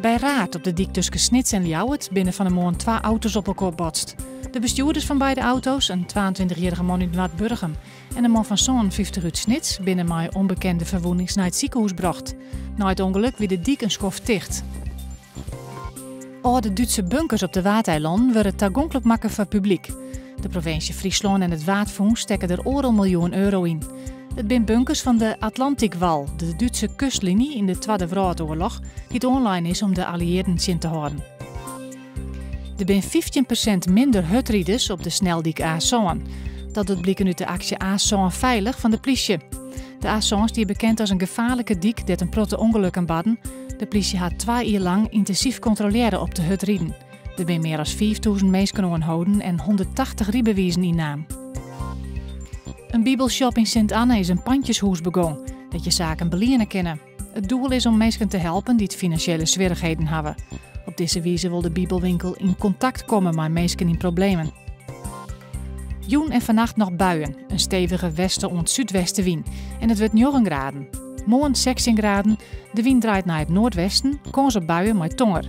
Bij Raad op de dik tussen Snits en Ljouwert binnen van de morgen 2 auto's op elkaar botst. De bestuurders van beide auto's, een 22-jarige man uit Noord-Burgum en een man van zo'n 50 uit Snits, binnen mij onbekende verwondings naar het ziekenhuis bracht. Na het ongeluk wie de dik een schof dicht. Oude Duitse bunkers op de Wateilanden worden toegankelijk maken voor publiek. De provincie Friesland en het Waadfonds steken er €1 miljoen in. Het zijn bunkers van de Atlantikwal, de Duitse kustlinie in de Tweede Wereldoorlog, die het online is om de allieerden in te houden. Er zijn 15% minder hutrieders op de sneldiek A7. Dat doet blijken uit de actie A7 Veilig van de politie. De A7 is bekend als een gevaarlijke diek dat een protte ongelukken baden. De politie had 2 jaar lang intensief controleren op de hutrieden. Er zijn meer dan 5000 mensen aangehouden en 180 rijbewijzen in naam. Een bibelshop in Sint-Anne is een pandjeshoes begonnen, dat je zaken belienen kennen. Het doel is om mensen te helpen die het financiële zwierigheden hebben. Op deze wijze wil de bibelwinkel in contact komen met mensen in problemen. Joen en vannacht nog buien, een stevige westen-zuidwestenwind en het wordt 9 graden. Morgen 16 graden, de wind draait naar het noordwesten, kans op buien met tonger.